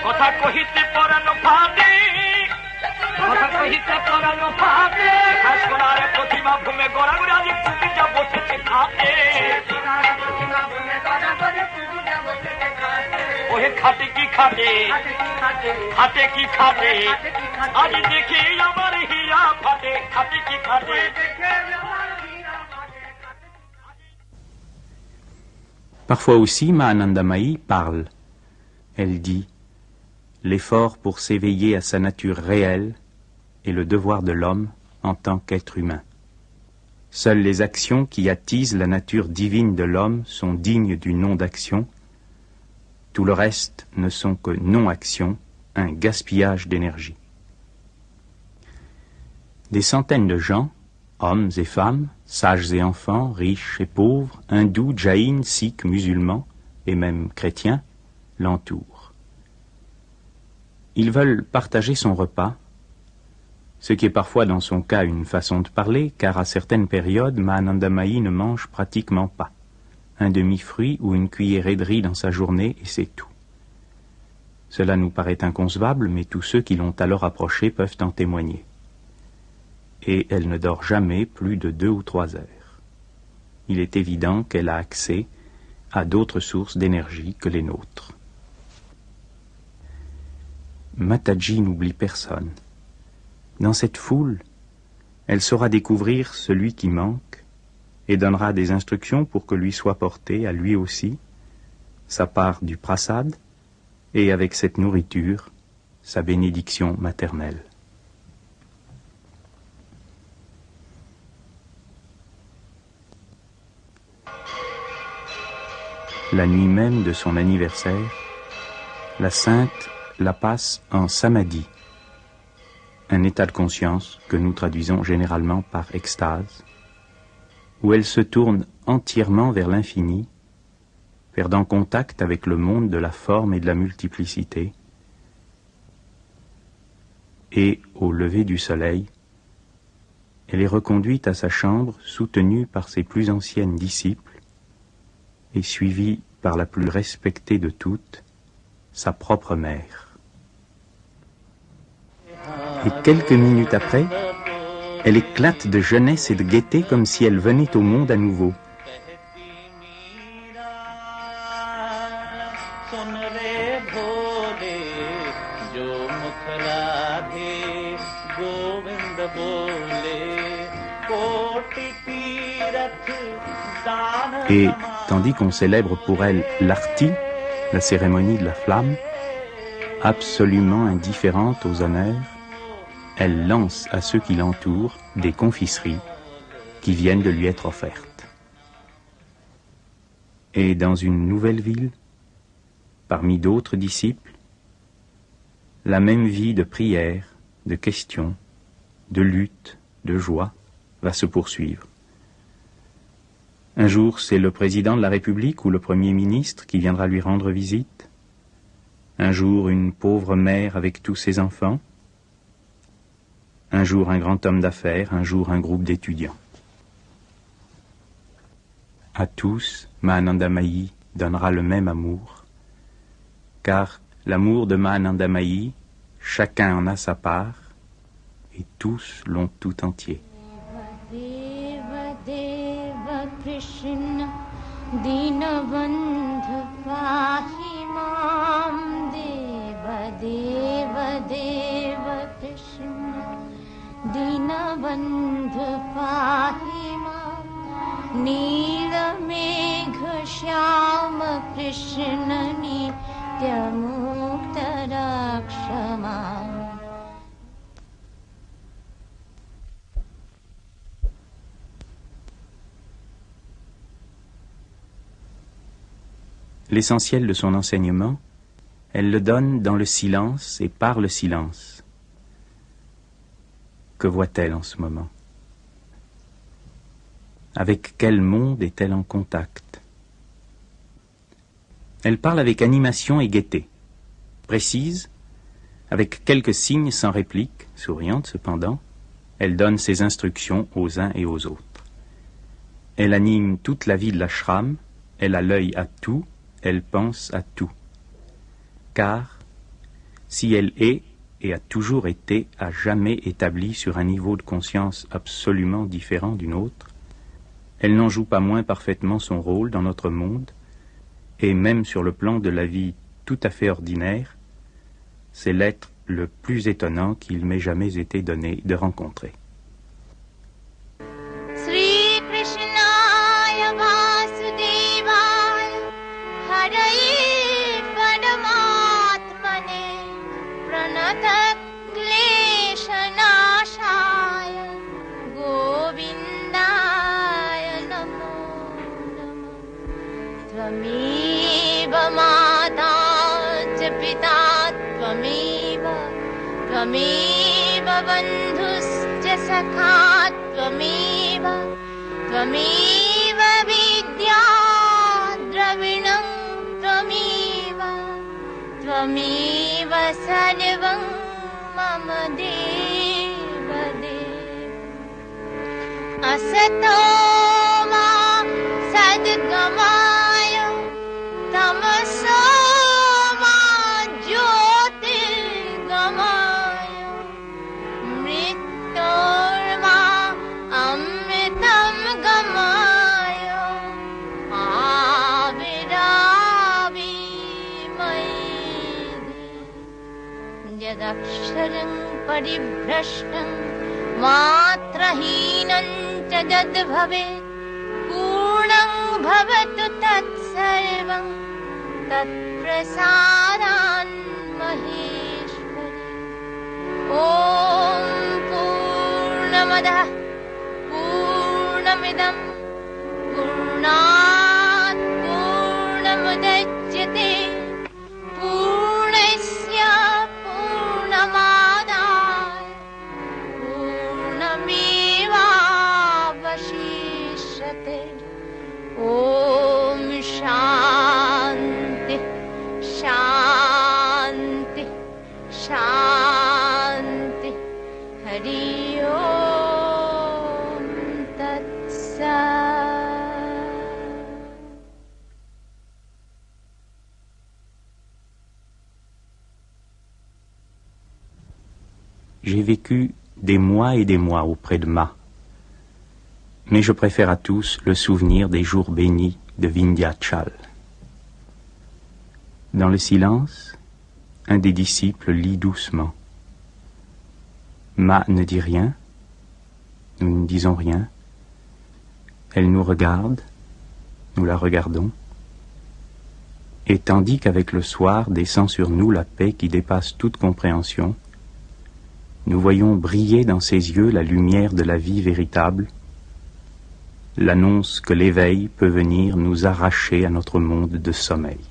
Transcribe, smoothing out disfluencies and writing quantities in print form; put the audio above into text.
কথা কহিতে পরানো ফাটে, কথা কহিতে পরানো ফাটে, হাসনার প্রতিমা ভূমে গড়াগড়ি আজ পূজা বসেছে খাটে, ওহে খাটে কি খাটে, খাটে কি খাটে, আজ দেখি আমার হিয়া ফাটে, খাটে কি খাটে। Parfois aussi, Mahanandamayi parle. Elle dit « L'effort pour s'éveiller à sa nature réelle est le devoir de l'homme en tant qu'être humain. Seules les actions qui attisent la nature divine de l'homme sont dignes du nom d'action. Tout le reste ne sont que non-actions, un gaspillage d'énergie. » Des centaines de gens, hommes et femmes, sages et enfants, riches et pauvres, hindous, jaïns, sikhs, musulmans et même chrétiens, l'entourent. Ils veulent partager son repas, ce qui est parfois dans son cas une façon de parler, car à certaines périodes, Mahanandamayi ne mange pratiquement pas. Un demi-fruit ou une cuillerée de riz dans sa journée et c'est tout. Cela nous paraît inconcevable, mais tous ceux qui l'ont alors approché peuvent en témoigner. Et elle ne dort jamais plus de 2 ou 3 heures. Il est évident qu'elle a accès à d'autres sources d'énergie que les nôtres. Mataji n'oublie personne. Dans cette foule, elle saura découvrir celui qui manque et donnera des instructions pour que lui soit porté à lui aussi sa part du prasad et avec cette nourriture, sa bénédiction maternelle. La nuit même de son anniversaire, la sainte la passe en samadhi, un état de conscience que nous traduisons généralement par extase, où elle se tourne entièrement vers l'infini, perdant contact avec le monde de la forme et de la multiplicité, et au lever du soleil, elle est reconduite à sa chambre soutenue par ses plus anciennes disciples, et suivie par la plus respectée de toutes, sa propre mère. Et quelques minutes après, elle éclate de jeunesse et de gaieté comme si elle venait au monde à nouveau. Et tandis qu'on célèbre pour elle l'arti, la cérémonie de la flamme, absolument indifférente aux honneurs, elle lance à ceux qui l'entourent des confiseries qui viennent de lui être offertes. Et dans une nouvelle ville, parmi d'autres disciples, la même vie de prière, de questions, de lutte, de joie va se poursuivre. Un jour, c'est le président de la République ou le Premier ministre qui viendra lui rendre visite. Un jour, une pauvre mère avec tous ses enfants. Un jour, un grand homme d'affaires. Un jour, un groupe d'étudiants. À tous, Mahanandamayi donnera le même amour, car l'amour de Mahanandamayi, chacun en a sa part, et tous l'ont tout entier. Krishna Dinabandhu Pahi Mam Deva Deva Deva Krishna Dinabandhu Pahi Mam Nila Megha Shyama Krishna Nitya Mukta Rakshama. L'essentiel de son enseignement, elle le donne dans le silence et par le silence. Que voit-elle en ce moment? Avec quel monde est-elle en contact? Elle parle avec animation et gaieté, précise, avec quelques signes sans réplique, souriante cependant, elle donne ses instructions aux uns et aux autres. Elle anime toute la vie de l'ashram, elle a l'œil à tout, elle pense à tout. Car Si elle est et a toujours été à jamais établie sur un niveau de conscience absolument différent d'une autre, elle n'en joue pas moins parfaitement son rôle dans notre monde, et même sur le plan de la vie tout à fait ordinaire, c'est l'être le plus étonnant qu'il m'ait jamais été donné de rencontrer. Sri Krishnaya Vasudevaya Haraye Paramatmane Pranata Kleshanashaya Govindaya Namo Namo Tvameva Mata Cha Pita Tvameva Tvameva Bandhuscha Sakha Tvameva Tvameva Vidya Dravinam Tvameva Tvameva Sarvam Mama Deva Deva Asato Ma Sadgamaya Tamaso Ma Jyotirgamaya Mrityorma Amritam Gamaya Aviravi Maidi Yadaksharam Paribhrashtam Matrahinam Cha Jad Bhavet Purnam Bhavatu Tat Sarvam Tat Prasadan Maheshwari Om Purnamadah Purnamidam Purnat Purnamudachyate Purnasya Purnamadaya Purnamevavashishyate Om Shanti Shanti Shanti Hari Om Tat Sat. J'ai vécu des mois et des mois auprès de Ma, mais je préfère à tous le souvenir des jours bénis de Vindhyachal. Dans le silence, un des disciples lit doucement. Ma ne dit rien, nous ne disons rien. Elle nous regarde, nous la regardons. Et tandis qu'avec le soir descend sur nous la paix qui dépasse toute compréhension, nous voyons briller dans ses yeux la lumière de la vie véritable, l'annonce que l'éveil peut venir nous arracher à notre monde de sommeil.